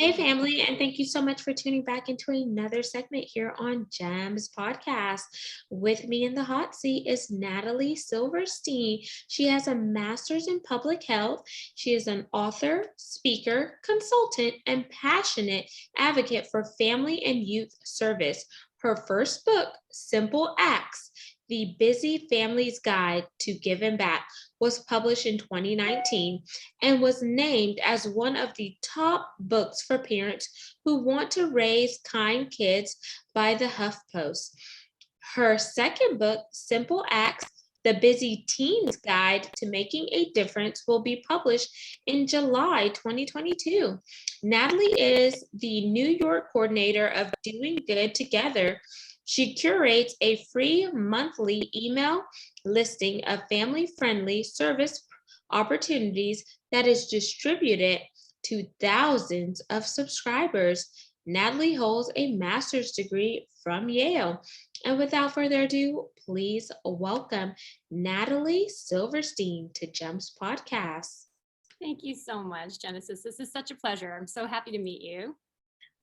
Hey, family, and thank you so much for tuning back into another segment here on Gems Podcast. With me in the hot seat is Natalie Silverstein. She has a master's in public health. She is an author, speaker, consultant, and passionate advocate for family and youth service. Her first book, Simple Acts: The Busy Family's Guide to Giving Back, was published in 2019 and was named as one of the top books for parents who want to raise kind kids by the HuffPost. Her second book, Simple Acts: The Busy Teen's Guide to Making a Difference, will be published in July 2022. Natalie is the New York coordinator of Doing Good Together. She curates a free monthly email listing of family-friendly service opportunities that is distributed to thousands of subscribers. Natalie holds a master's degree from Yale. And without further ado, please welcome Natalie Silverstein to Gems Podcast. Thank you so much, Genesis. This is such a pleasure. I'm so happy to meet you.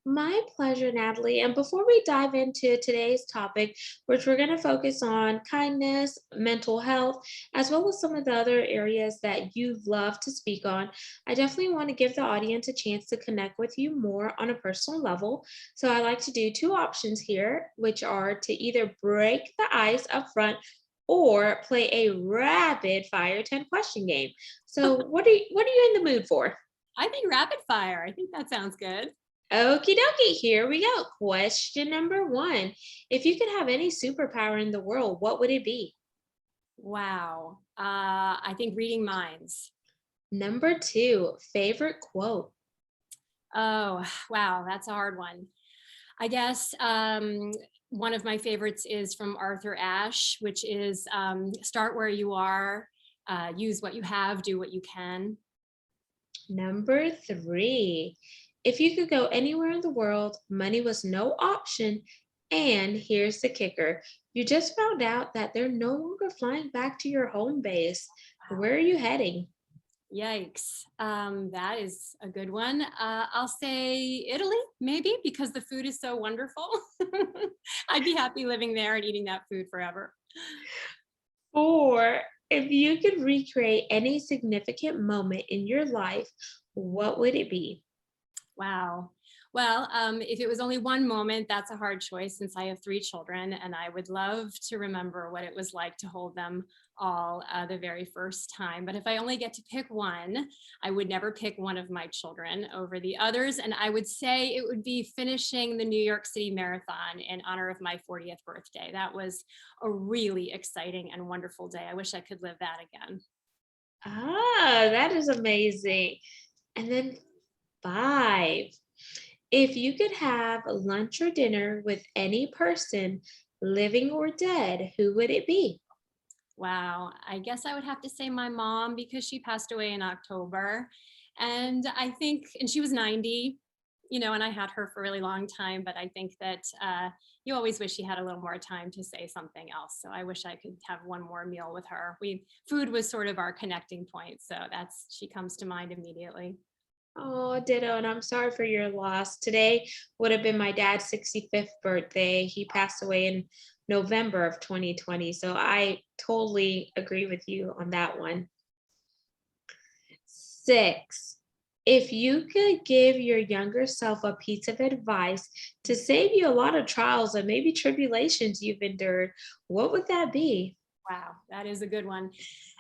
My pleasure, Natalie. And before we dive into today's topic, which we're going to focus on kindness, mental health, as well as some of the other areas that you love to speak on, I definitely want to give the audience a chance to connect with you more on a personal level. So I like to do two options here, which are to either break the ice up front or play a rapid fire 10 question game. So what are you in the mood for? I think rapid fire. I think that sounds good. Okie dokie, here we go. Question number one. If you could have any superpower in the world, what would it be? Wow. I think reading minds. Number two, favorite quote. Oh, wow. That's a hard one. I guess one of my favorites is from Arthur Ashe, which is start where you are, use what you have, do what you can. Number three, if you could go anywhere in the world, money was no option. And here's the kicker. You just found out that they're no longer flying back to your home base. Wow. Where are you heading? Yikes. That is a good one. I'll say Italy, maybe, because the food is so wonderful. I'd be happy living there and eating that food forever. Four, if you could recreate any significant moment in your life, what would it be? Wow. Well, if it was only one moment, that's a hard choice since I have three children, and I would love to remember what it was like to hold them all the very first time. But if I only get to pick one, I would never pick one of my children over the others. And I would say it would be finishing the New York City Marathon in honor of my 40th birthday. That was a really exciting and wonderful day. I wish I could live that again. Ah, that is amazing. And then five, if you could have lunch or dinner with any person, living or dead, who would it be? Wow. I guess I would have to say my mom because she passed away in October. And I think, and she was 90, and I had her for a really long time, but I think that you always wish you had a little more time to say something else. So I wish I could have one more meal with her. Food was sort of our connecting point. So she comes to mind immediately. Oh, ditto, and I'm sorry for your loss. Today would have been my dad's 65th birthday. He passed away in November of 2020. So I totally agree with you on that one. Six, if you could give your younger self a piece of advice to save you a lot of trials and maybe tribulations you've endured, what would that be? Wow, that is a good one.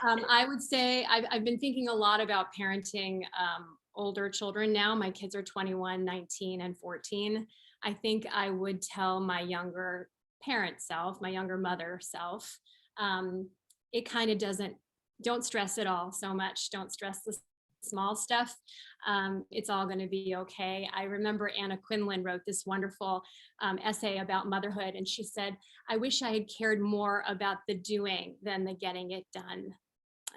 I would say I've been thinking a lot about parenting older children now. My kids are 21, 19, and 14. I think I would tell my younger parent self, my younger mother self, it kind of don't stress it all so much. Don't stress the small stuff. It's all going to be okay. I remember Anna Quinlan wrote this wonderful essay about motherhood, and she said, I wish I had cared more about the doing than the getting it done.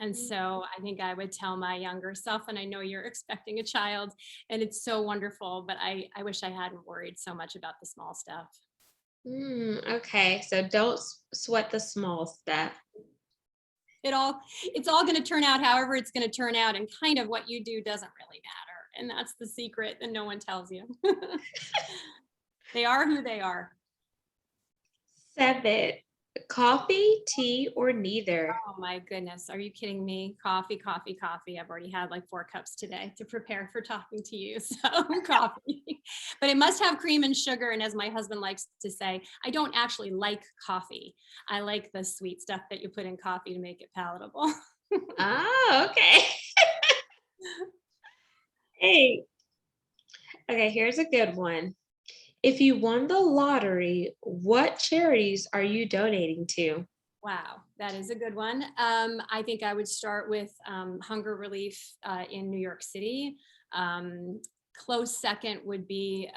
And so I think I would tell my younger self, and I know you're expecting a child, and it's so wonderful, but I wish I hadn't worried so much about the small stuff. Okay, so don't sweat the small stuff. It's all going to turn out however it's going to turn out, and kind of what you do doesn't really matter. And that's the secret that no one tells you. They are who they are. 7, coffee, tea, or neither? Oh my goodness. Are you kidding me? Coffee, coffee, coffee. I've already had like 4 cups today to prepare for talking to you. So coffee, but it must have cream and sugar. And as my husband likes to say, I don't actually like coffee. I like the sweet stuff that you put in coffee to make it palatable. Oh, okay. Hey, okay, here's a good one. If you won the lottery, what charities are you donating to? Wow, that is a good one. I think I would start with hunger relief in New York City. Um, Close second would be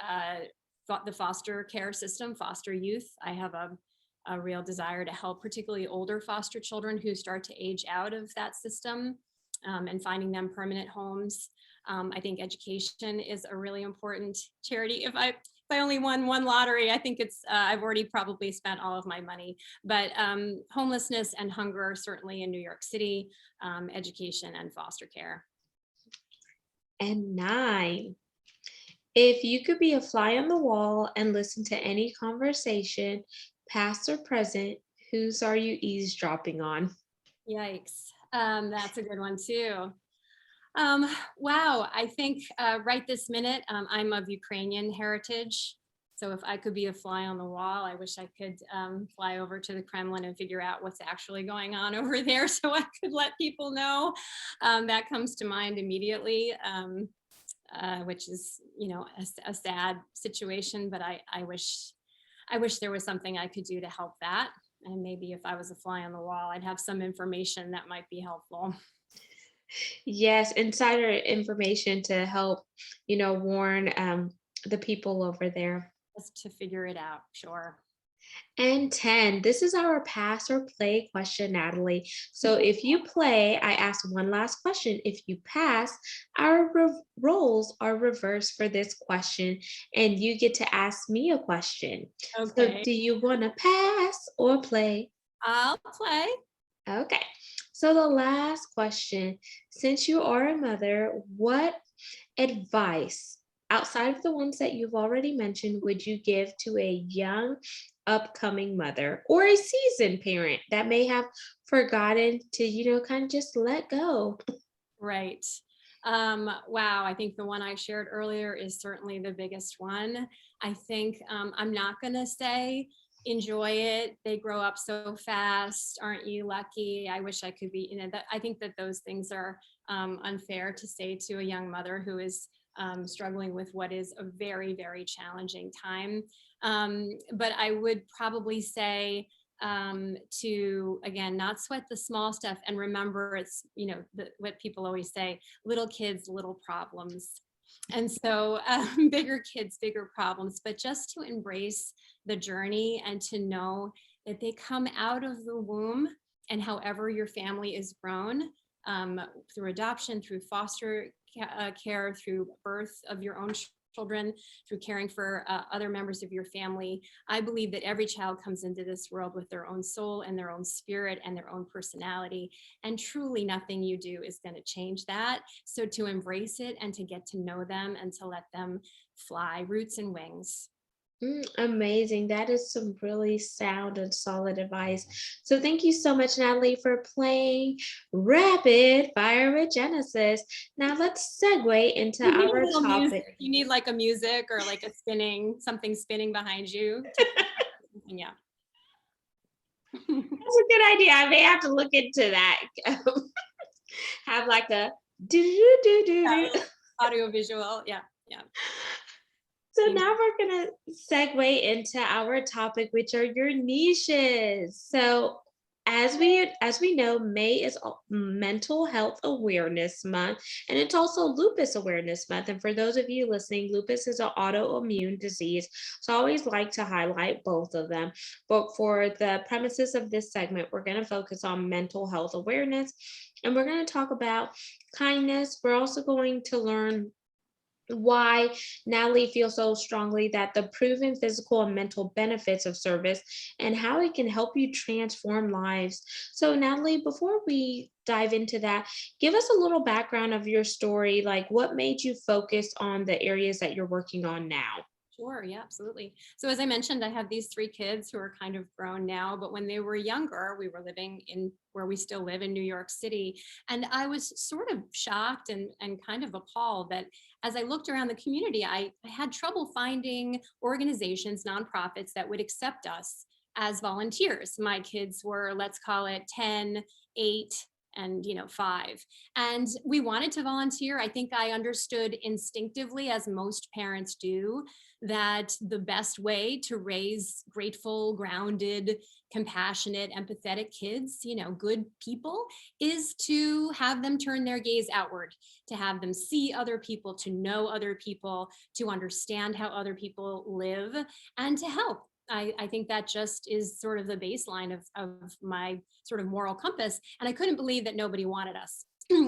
the foster care system, foster youth. I have a real desire to help, particularly older foster children who start to age out of that system and finding them permanent homes. I think education is a really important charity. If I only won one lottery, I think it's I've already probably spent all of my money. But homelessness and hunger are certainly in New York City, education and foster care. And 9, if you could be a fly on the wall and listen to any conversation, past or present, whose are you eavesdropping on? Yikes. That's a good one too. Wow, I think right this minute, I'm of Ukrainian heritage. So if I could be a fly on the wall, I wish I could fly over to the Kremlin and figure out what's actually going on over there so I could let people know. That comes to mind immediately, which is, a sad situation, but I wish there was something I could do to help that. And maybe if I was a fly on the wall, I'd have some information that might be helpful. Yes, insider information to help, warn the people over there. Just to figure it out, sure. And 10, this is our pass or play question, Natalie. So if you play, I ask one last question. If you pass, our roles are reversed for this question, and you get to ask me a question. So Okay, do you want to pass or play? I'll play. Okay. So the last question, since you are a mother, what advice outside of the ones that you've already mentioned would you give to a young upcoming mother or a seasoned parent that may have forgotten to, kind of just let go? Right. Wow, I think the one I shared earlier is certainly the biggest one. I think I'm not going to say enjoy it. They grow up so fast. Aren't you lucky? I wish I could be, I think that those things are unfair to say to a young mother who is struggling with what is a very, very challenging time. But I would probably say, to again not sweat the small stuff and remember it's what people always say, little kids little problems. And so bigger kids bigger problems, but just to embrace the journey and to know that they come out of the womb, and however your family is grown, through adoption, through foster care, through birth of your own children, through caring for other members of your family. I believe that every child comes into this world with their own soul and their own spirit and their own personality. And truly nothing you do is going to change that. So to embrace it and to get to know them and to let them fly, roots and wings. Amazing. That is some really sound and solid advice. So thank you so much, Natalie, for playing Rapid Fire with Genesis. Now let's segue into You need a our little music. topic. You need like a music or like something spinning behind you. Yeah. That's a good idea. I may have to look into that. Have like a do do do do do. Audio visual. Yeah. Yeah. So now we're gonna segue into our topic, which are your niches. So as we know, May is Mental Health Awareness Month, and it's also Lupus Awareness Month. And for those of you listening, lupus is an autoimmune disease. So I always like to highlight both of them. But for the premises of this segment, we're going to focus on mental health awareness, and we're going to talk about kindness. We're also going to learn why Natalie feels so strongly that the proven physical and mental benefits of service and how it can help you transform lives. So, Natalie, before we dive into that, give us a little background of your story. Like, what made you focus on the areas that you're working on now? Sure, yeah, absolutely. So as I mentioned, I have these three kids who are kind of grown now, but when they were younger, we were living in where we still live in New York City. And I was sort of shocked and kind of appalled that as I looked around the community, I had trouble finding organizations, nonprofits that would accept us as volunteers. My kids were, let's call it 10, 8, and 5, and we wanted to volunteer. I think I understood instinctively, as most parents do, that the best way to raise grateful, grounded, compassionate, empathetic kids, good people, is to have them turn their gaze outward, to have them see other people, to know other people, to understand how other people live, and to help. I think that just is sort of the baseline of my sort of moral compass. And I couldn't believe that nobody wanted us,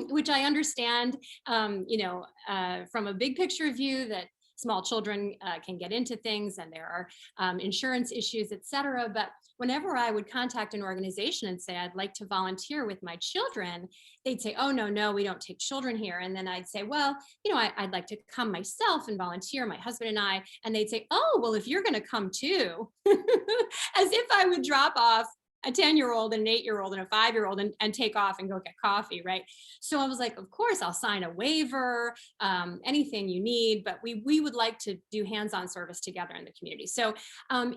which I understand, from a big picture view, that small children can get into things and there are insurance issues, et cetera. But whenever I would contact an organization and say, I'd like to volunteer with my children, they'd say, oh, no, no, we don't take children here. And then I'd say, well, I'd like to come myself and volunteer, my husband and I. And they'd say, oh, well, if you're going to come too, as if I would drop off a 10-year-old and an 8-year-old and a 5-year-old and take off and go get coffee, right? So I was like, of course, I'll sign a waiver, anything you need, but we would like to do hands-on service together in the community. So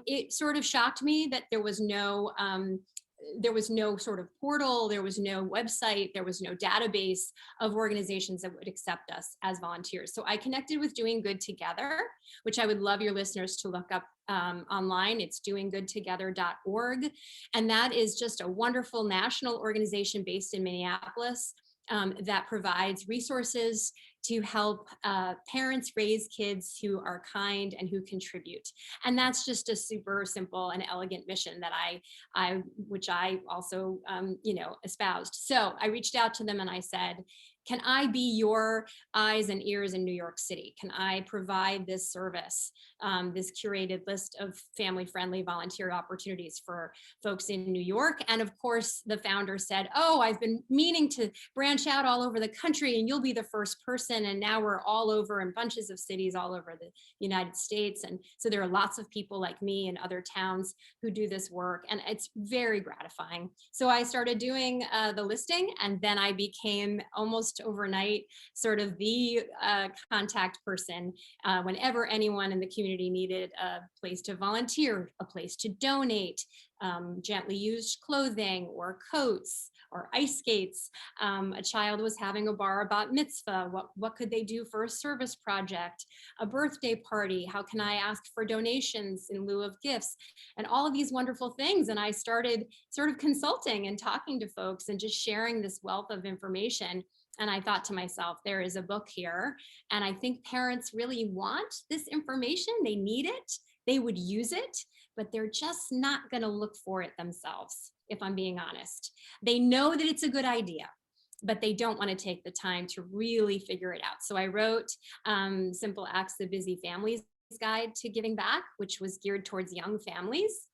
it sort of shocked me that there was no sort of portal, there was no website, there was no database of organizations that would accept us as volunteers. So I connected with Doing Good Together, which I would love your listeners to look up online. It's doinggoodtogether.org. And that is just a wonderful national organization based in Minneapolis that provides resources to help parents raise kids who are kind and who contribute. And that's just a super simple and elegant mission that which I also, espoused. So I reached out to them and I said, can I be your eyes and ears in New York City? Can I provide this service, this curated list of family-friendly volunteer opportunities for folks in New York? And of course, the founder said, oh, I've been meaning to branch out all over the country and you'll be the first person. And now we're all over in bunches of cities all over the United States. And so there are lots of people like me in other towns who do this work. And it's very gratifying. So I started doing the listing, and then I became almost overnight sort of the contact person whenever anyone in the community needed a place to volunteer, a place to donate gently used clothing or coats or ice skates. A child was having a bar bat mitzvah. What could they do for a service project? A birthday party? How can I ask for donations in lieu of gifts? And all of these wonderful things. And I started sort of consulting and talking to folks and just sharing this wealth of information. And I thought to myself, there is a book here. And I think parents really want this information. They need it. They would use it, but they're just not going to look for it themselves, if I'm being honest. They know that it's a good idea, but they don't want to take the time to really figure it out. So I wrote Simple Acts the Busy Family's Guide to Giving Back, which was geared towards young families.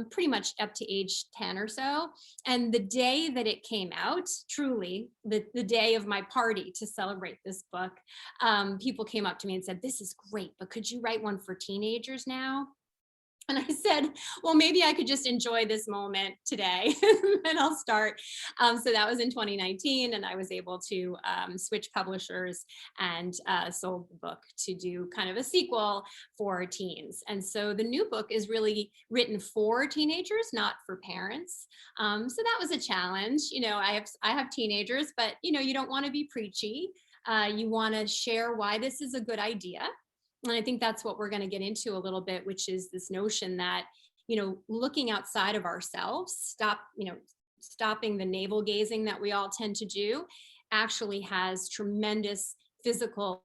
Pretty much up to age 10 or so. And the day that it came out, truly the day of my party to celebrate this book, people came up to me and said, this is great, but could you write one for teenagers now? And I said, well, maybe I could just enjoy this moment today and I'll start. So that was in 2019. And I was able to switch publishers and sold the book to do kind of a sequel for teens. And so the new book is really written for teenagers, not for parents. So that was a challenge. I have teenagers, but you don't want to be preachy. You want to share why this is a good idea. And I think that's what we're going to get into a little bit, which is this notion that, looking outside of ourselves, stopping the navel gazing that we all tend to do, actually has tremendous physical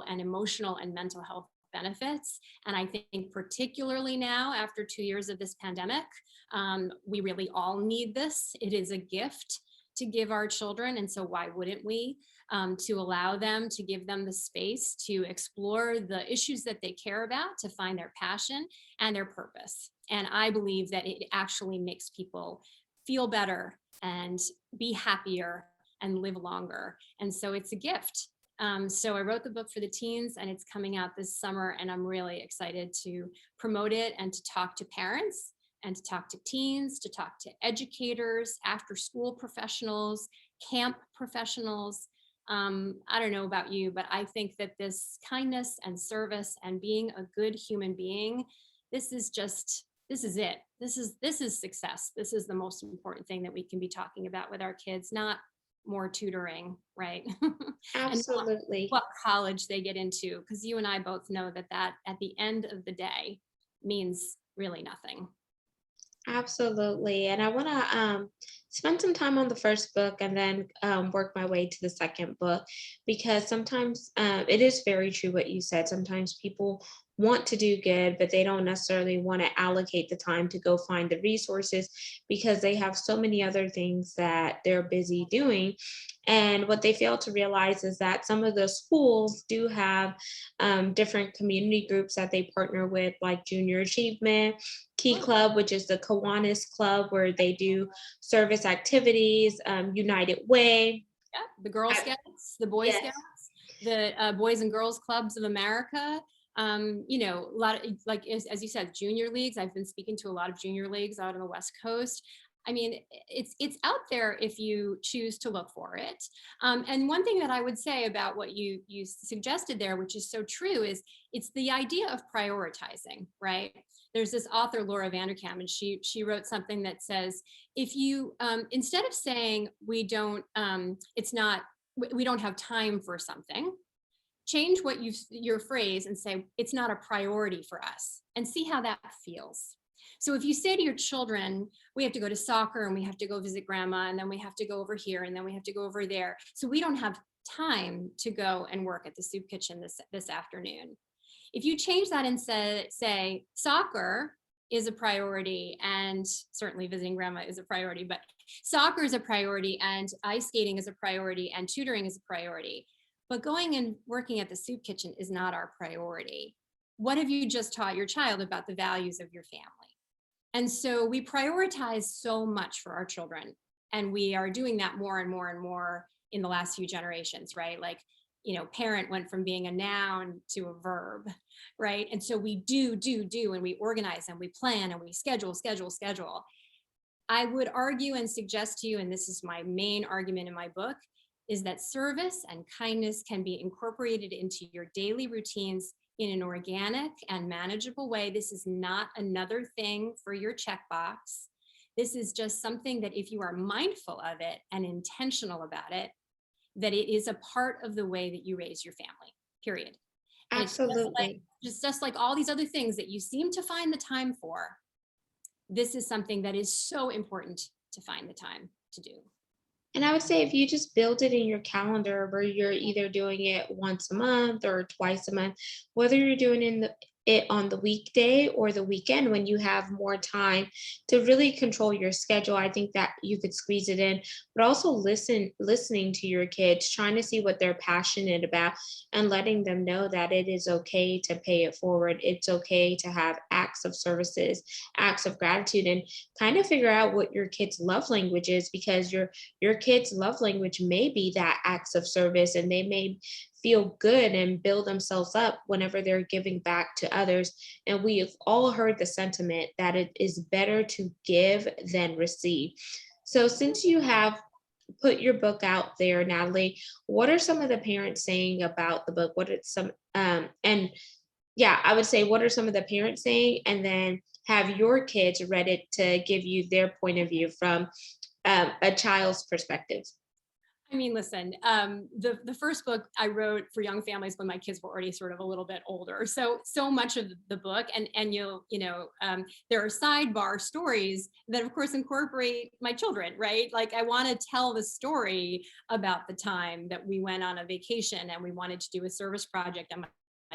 and emotional and mental health benefits. And I think particularly now, after 2 years of this pandemic, we really all need this. It is a gift to give our children. And so why wouldn't we? to allow them, to give them the space to explore the issues that they care about, to find their passion and their purpose. And I believe that it actually makes people feel better and be happier and live longer. And so it's a gift. So I wrote the book for the teens, and it's coming out this summer, and I'm really excited to promote it and to talk to parents and to talk to teens, to talk to educators, after school professionals, camp professionals. I don't know about you, but I think that this kindness and service and being a good human being, this is it. This is success. This is the most important thing that we can be talking about with our kids, not more tutoring, right? And not Absolutely. what college they get into, because you and I both know that at the end of the day means really nothing. Absolutely. And I want to spend some time on the first book and then work my way to the second book because sometimes it is very true what you said. Sometimes people want to do good, but they don't necessarily want to allocate the time to go find the resources because they have so many other things that they're busy doing. And what they fail to realize is that some of the schools do have different community groups that they partner with, like Junior Achievement, Key Club, which is the Kiwanis Club, where they do service activities, United Way. Yeah, the Girl I- Scouts, the Boy yes, Scouts, the Boys and Girls Clubs of America. A lot of, like, as you said, junior leagues. I've been speaking to a lot of junior leagues out on the West Coast. I mean, it's out there if you choose to look for it. And one thing that I would say about what you suggested there, which is so true, is it's the idea of prioritizing, right? There's this author, Laura Vanderkam, and she wrote something that says, if you instead of saying we don't, it's not, we don't have time for something, change your phrase and say it's not a priority for us, and see how that feels. So if you say to your children, we have to go to soccer and we have to go visit grandma and then we have to go over here and then we have to go over there, so we don't have time to go and work at the soup kitchen this afternoon. If you change that and say soccer is a priority, and certainly visiting grandma is a priority, but soccer is a priority and ice skating is a priority and tutoring is a priority, but going and working at the soup kitchen is not our priority. What have you just taught your child about the values of your family? And so we prioritize so much for our children, and we are doing that more and more and more in the last few generations, right? Like, parent went from being a noun to a verb, right? And so we do, and we organize and we plan and we schedule. I would argue and suggest to you, and this is my main argument in my book, is that service and kindness can be incorporated into your daily routines in an organic and manageable way. This is not another thing for your checkbox. This is just something that, if you are mindful of it and intentional about it, that it is a part of the way that you raise your family, period. And it's absolutely. just like all these other things that you seem to find the time for. This is something that is so important to find the time to do. And I would say if you just build it in your calendar where you're either doing it once a month or twice a month, whether you're doing it on the weekday or the weekend when you have more time to really control your schedule, I think that you could squeeze it in, but also listening to your kids, trying to see what they're passionate about and letting them know that it is okay to pay it forward. It's okay to have acts of services, acts of gratitude, and kind of figure out what your kids' love language is because your kids' love language may be that acts of service, and they may feel good and build themselves up whenever they're giving back to others. And we've all heard the sentiment that it is better to give than receive. So, since you have put your book out there, Natalie, what are some of the parents saying about the book? What are some, and yeah, I would say, what are some of the parents saying? And then have your kids read it to give you their point of view from a child's perspective? I mean, listen, the first book I wrote for young families when my kids were already sort of a little bit older. So much of the book, and there are sidebar stories that, of course, incorporate my children, right? Like, I want to tell the story about the time that we went on a vacation and we wanted to do a service project, and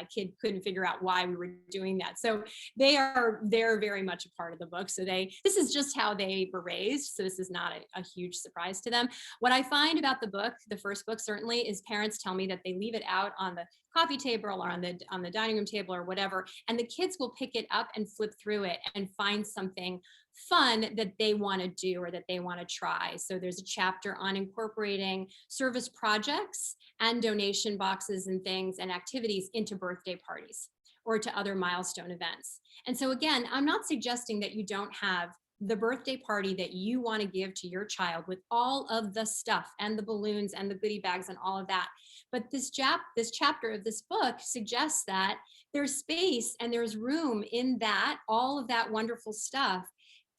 kid couldn't figure out why we were doing that. So they're very much a part of the book. So this is just how they were raised. So this is not a huge surprise to them. What I find about the book, the first book certainly, is parents tell me that they leave it out on the coffee table or on the dining room table or whatever, and the kids will pick it up and flip through it and find something fun that they want to do or that they want to try. So there's a chapter on incorporating service projects and donation boxes and things and activities into birthday parties or to other milestone events. And so again, I'm not suggesting that you don't have the birthday party that you want to give to your child with all of the stuff and the balloons and the goodie bags and all of that. But this chapter of this book suggests that there's space and there's room in that, all of that wonderful stuff,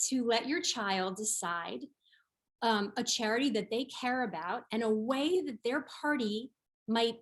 to let your child decide a charity that they care about and a way that their party might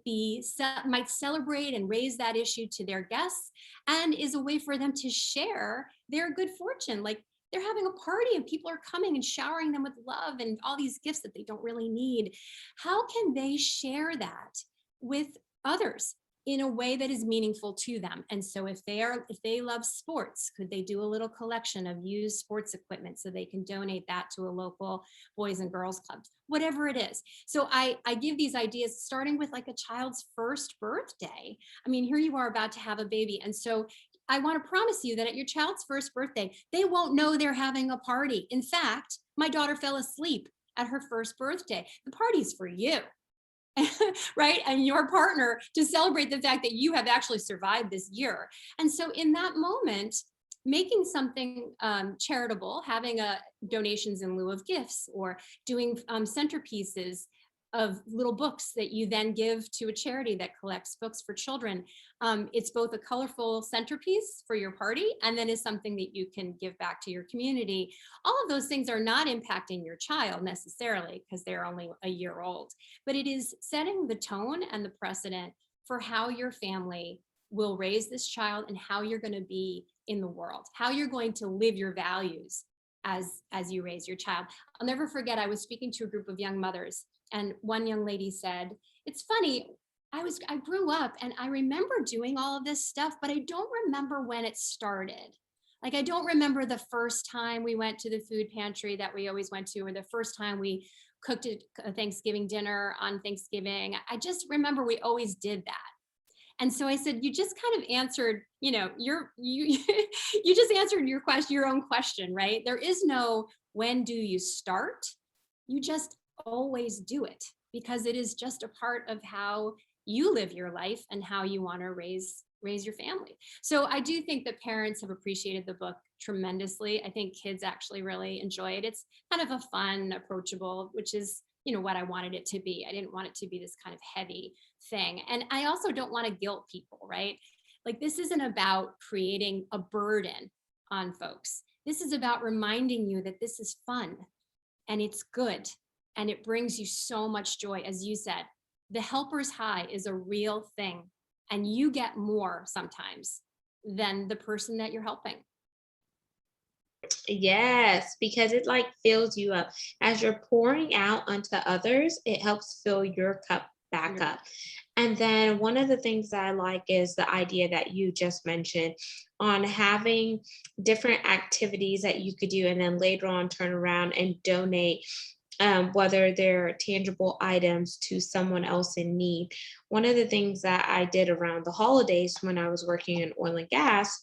celebrate and raise that issue to their guests, and is a way for them to share their good fortune. Like, they're having a party and people are coming and showering them with love and all these gifts that they don't really need. How can they share that with others in a way that is meaningful to them? And so if they love sports, could they do a little collection of used sports equipment so they can donate that to a local boys and girls club, whatever it is. So I give these ideas starting with like a child's first birthday. I mean, here you are about to have a baby. And so I want to promise you that at your child's first birthday, they won't know they're having a party. In fact, my daughter fell asleep at her first birthday. The party's for you. Right? And your partner, to celebrate the fact that you have actually survived this year. And so in that moment, making something charitable, having donations in lieu of gifts, or doing centerpieces of little books that you then give to a charity that collects books for children. It's both a colorful centerpiece for your party, and then is something that you can give back to your community. All of those things are not impacting your child necessarily because they're only a year old, but it is setting the tone and the precedent for how your family will raise this child and how you're going to be in the world, how you're going to live your values as you raise your child. I'll never forget, I was speaking to a group of young mothers, and one young lady said, "It's funny, I grew up and I remember doing all of this stuff, but I don't remember when it started. Like, I don't remember the first time we went to the food pantry that we always went to, or the first time we cooked a Thanksgiving dinner on Thanksgiving. I just remember we always did that." And so I said, you just kind of answered, you you just answered your own question, right? There is no when do you start? You just always do it, because it is just a part of how you live your life and how you want to raise your family. So I do think that parents have appreciated the book tremendously. I think kids actually really enjoy it. It's kind of a fun, approachable, which is, what I wanted it to be. I didn't want it to be this kind of heavy thing. And I also don't want to guilt people, right? Like, this isn't about creating a burden on folks. This is about reminding you that this is fun and it's good and it brings you so much joy. As you said, the helper's high is a real thing, and you get more sometimes than the person that you're helping. Yes, because it like fills you up. As you're pouring out onto others, it helps fill your cup back up. And then one of the things that I like is the idea that you just mentioned on having different activities that you could do and then later on turn around and donate, whether they're tangible items to someone else in need. One of the things that I did around the holidays when I was working in oil and gas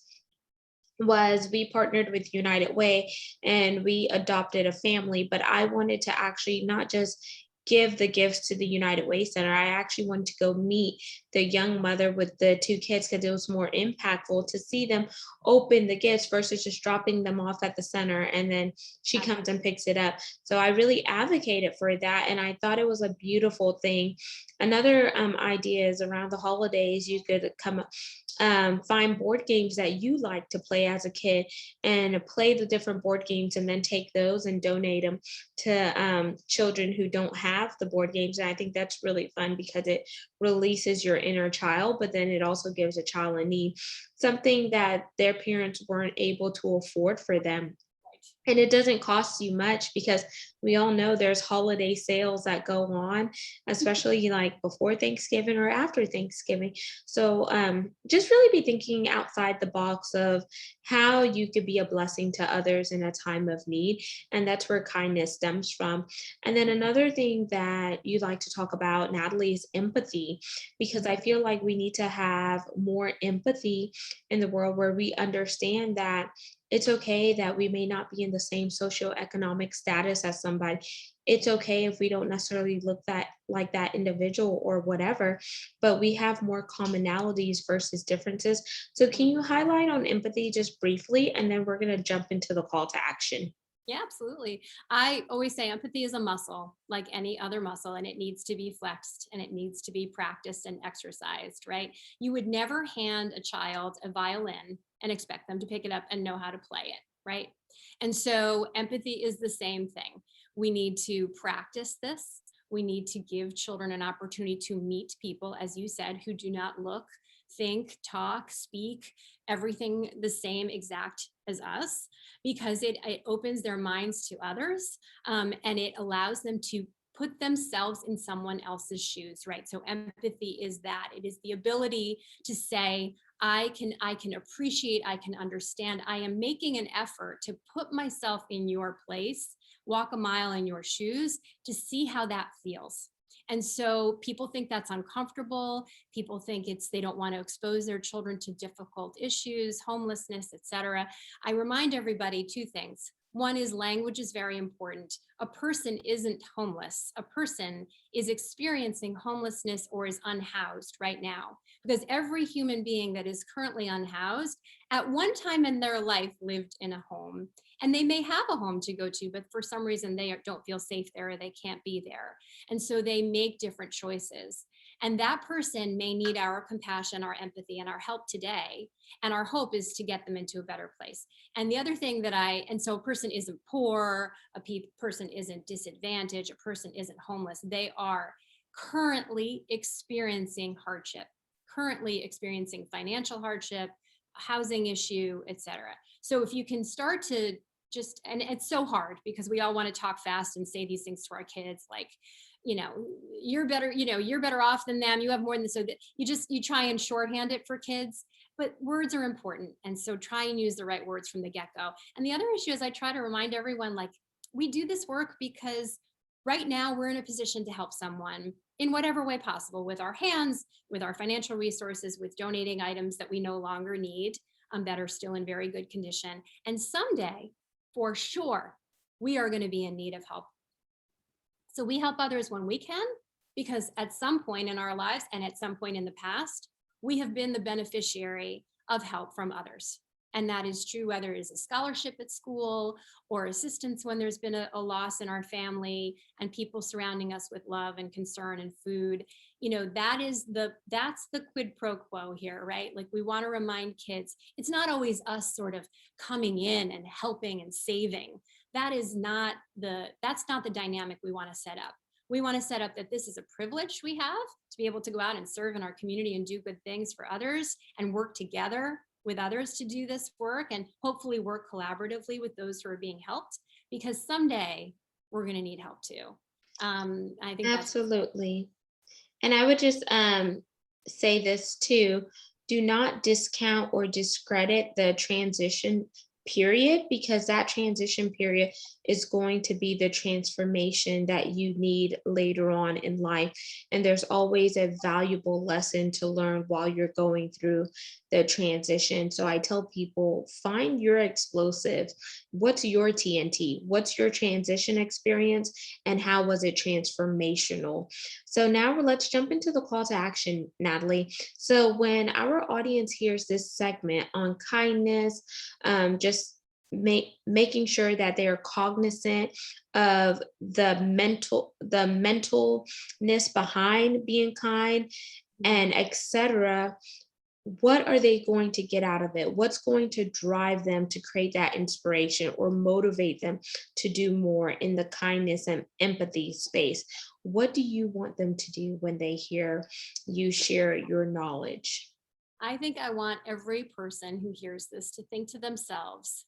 was we partnered with United Way and we adopted a family, but I wanted to actually not just give the gifts to the United Way Center. I actually wanted to go meet the young mother with the two kids because it was more impactful to see them open the gifts versus just dropping them off at the center and then she comes and picks it up. So I really advocated for that and I thought it was a beautiful thing. Another idea is around the holidays, you could find board games that you like to play as a kid and play the different board games and then take those and donate them to children who don't have the board games. And I think that's really fun because it releases your inner child, but then it also gives a child in need something that their parents weren't able to afford for them. And it doesn't cost you much because we all know there's holiday sales that go on, especially like before Thanksgiving or after Thanksgiving. So just really be thinking outside the box of how you could be a blessing to others in a time of need. And that's where kindness stems from. And then another thing that you like to talk about, Natalie, is empathy, because I feel like we need to have more empathy in the world where we understand that it's okay that we may not be in the same socioeconomic status as somebody. It's okay if we don't necessarily look that like that individual or whatever, but we have more commonalities versus differences. So can you highlight on empathy just briefly, and then we're going to jump into the call to action? Yeah, absolutely. I always say empathy is a muscle like any other muscle, and it needs to be flexed and it needs to be practiced and exercised, right? You would never hand a child a violin and expect them to pick it up and know how to play it, right? And so empathy is the same thing. We need to practice this. We need to give children an opportunity to meet people, as you said, who do not look, think, talk, speak, everything the same exact as us, because it opens their minds to others, and it allows them to put themselves in someone else's shoes, right? So empathy is that. It is the ability to say, I can appreciate, I can understand, I am making an effort to put myself in your place, walk a mile in your shoes to see how that feels. And so people think that's uncomfortable. People think they don't want to expose their children to difficult issues, homelessness, etc. I remind everybody two things. One is language is very important. A person isn't homeless. A person is experiencing homelessness or is unhoused right now, because every human being that is currently unhoused at one time in their life lived in a home, and they may have a home to go to, but for some reason they don't feel safe there or they can't be there. And so they make different choices. And that person may need our compassion, our empathy, and our help today. And our hope is to get them into a better place. And the other thing and so a person isn't poor, person isn't disadvantaged, a person isn't homeless. They are currently experiencing hardship, currently experiencing financial hardship, housing issue, etc. So if you can start to and it's so hard because we all want to talk fast and say these things to our kids, like, you're better, you're better off than them, you have more than this. So that you try and shorthand it for kids, but words are important. And so try and use the right words from the get-go. And the other issue is I try to remind everyone, like, we do this work because right now we're in a position to help someone in whatever way possible, with our hands, with our financial resources, with donating items that we no longer need, that are still in very good condition. And someday, for sure, we are going to be in need of help. So we help others when we can, because at some point in our lives and at some point in the past, we have been the beneficiary of help from others. And that is true whether it is a scholarship at school or assistance when there's been a loss in our family, and people surrounding us with love and concern and food. That's the quid pro quo here, right? Like, we want to remind kids it's not always us sort of coming in and helping and saving. That's not the dynamic we want to set up. We want to set up that this is a privilege we have to be able to go out and serve in our community and do good things for others and work together with others to do this work, and hopefully work collaboratively with those who are being helped, because someday we're going to need help too. I think that's Absolutely. And I would just say this too: do not discount or discredit the transition period, because that transition period is going to be the transformation that you need later on in life. And there's always a valuable lesson to learn while you're going through the transition. So I tell people, find your explosive. What's your TNT? What's your transition experience? And how was it transformational? So now let's jump into the call to action, Natalie. So when our audience hears this segment on kindness, just making sure that they are cognizant of the mentalness behind being kind, and etc., what are they going to get out of it? What's going to drive them to create that inspiration or motivate them to do more in the kindness and empathy space? What do you want them to do when they hear you share your knowledge? I think I want every person who hears this to think to themselves,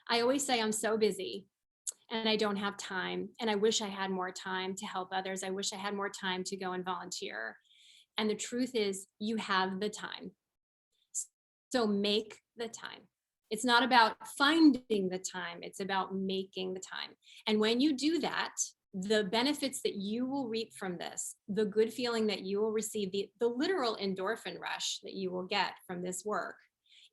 I always say I'm so busy and I don't have time. And I wish I had more time to help others. I wish I had more time to go and volunteer. And the truth is, you have the time. So make the time. It's not about finding the time, it's about making the time. And when you do that, the benefits that you will reap from this, the good feeling that you will receive, the literal endorphin rush that you will get from this work,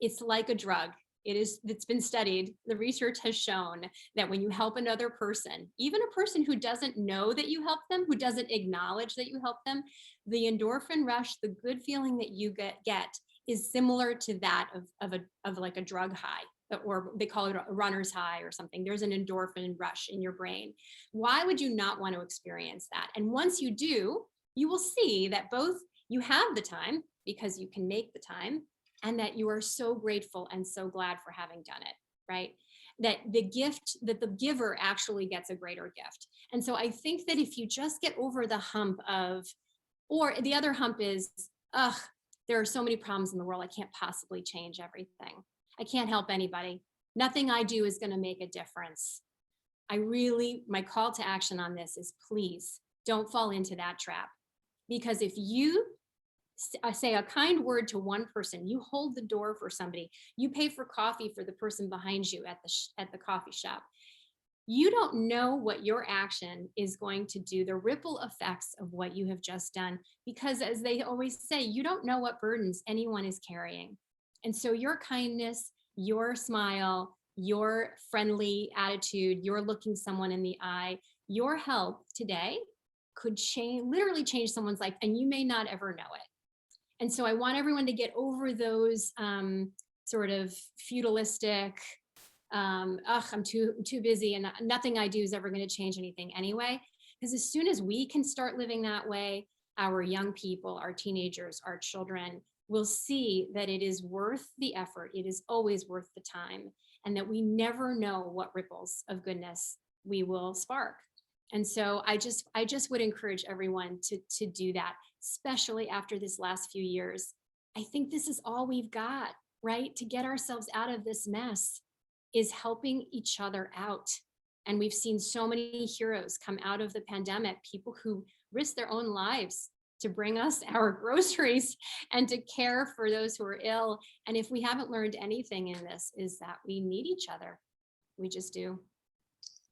it's like a drug. It's been studied. The research has shown that when you help another person, even a person who doesn't know that you help them, who doesn't acknowledge that you help them, the endorphin rush, the good feeling that you get is similar to that of like a drug high, or they call it a runner's high or something. There's an endorphin rush in your brain. Why would you not want to experience that? And once you do, you will see that both you have the time because you can make the time, and that you are so grateful and so glad for having done it, right? That the giver actually gets a greater gift. And so I think that if you just get over the hump of, or the other hump is, ugh, there are so many problems in the world, I can't possibly change everything. I can't help anybody. Nothing I do is going to make a difference. My call to action on this is, please don't fall into that trap. Because if you say a kind word to one person, you hold the door for somebody, you pay for coffee for the person behind you at the coffee shop, you don't know what your action is going to do, the ripple effects of what you have just done. Because as they always say, you don't know what burdens anyone is carrying. And so your kindness, your smile, your friendly attitude, your looking someone in the eye, your help today could literally change someone's life, and you may not ever know it. And so I want everyone to get over those sort of feudalistic, I'm too busy and nothing I do is ever going to change anything anyway. Because as soon as we can start living that way, our young people, our teenagers, our children will see that it is worth the effort. It is always worth the time, and that we never know what ripples of goodness we will spark. And so I just would encourage everyone to do that, especially after this last few years. I think this is all we've got, right? To get ourselves out of this mess is helping each other out. And we've seen so many heroes come out of the pandemic, people who risk their own lives to bring us our groceries and to care for those who are ill. And if we haven't learned anything in this, is that we need each other. We just do.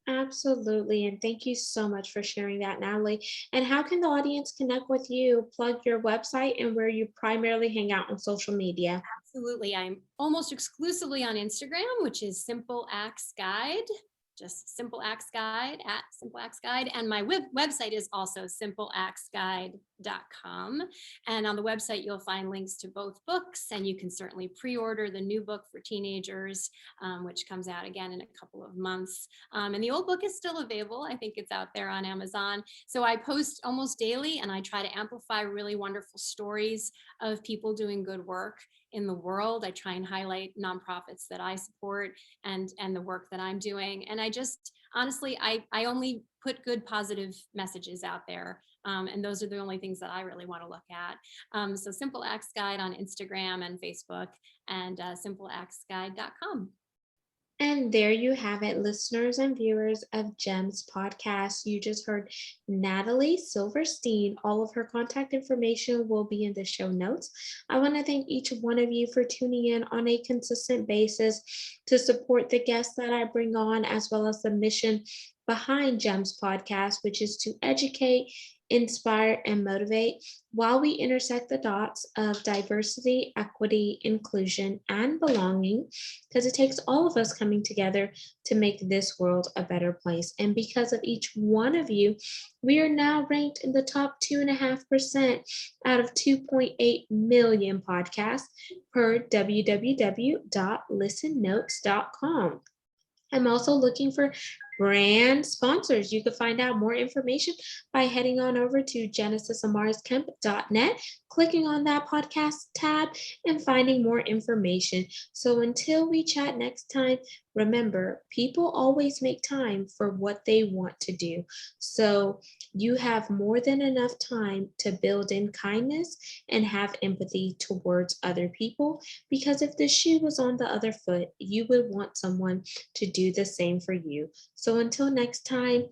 Absolutely. And thank you so much for sharing that, Natalie. And how can the audience connect with you? Plug your website and where you primarily hang out on social media. Absolutely. I'm almost exclusively on Instagram, which is Simple Acts Guide, just Simple Acts Guide at Simple Acts Guide. And my website is also simpleactsguide.com. And on the website, you'll find links to both books, and you can certainly pre-order the new book for teenagers, which comes out again in a couple of months. And the old book is still available. I think it's out there on Amazon. So I post almost daily, and I try to amplify really wonderful stories of people doing good work in the world. I try and highlight nonprofits that I support and the work that I'm doing. And I just, honestly, I only put good, positive messages out there. And those are the only things that I really want to look at. So Simple Acts Guide on Instagram and Facebook, and simpleactsguide.com. And there you have it, listeners and viewers of GEMS podcast. You just heard Natalie Silverstein. All of her contact information will be in the show notes. I want to thank each one of you for tuning in on a consistent basis to support the guests that I bring on, as well as the mission behind GEMS podcast, which is to educate, inspire, and motivate while we intersect the dots of diversity, equity, inclusion, and belonging, because it takes all of us coming together to make this world a better place. And because of each one of you, we are now ranked in the top 2.5% out of 2.8 million podcasts per www.listennotes.com. I'm also looking for brand sponsors. You can find out more information by heading on over to genesisamarisKemp.net, clicking on that podcast tab, and finding more information. So until we chat next time, Remember, people always make time for what they want to do. So you have more than enough time to build in kindness and have empathy towards other people. Because if the shoe was on the other foot, you would want someone to do the same for you. So until next time,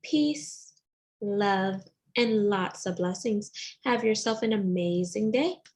peace, love, and lots of blessings. Have yourself an amazing day.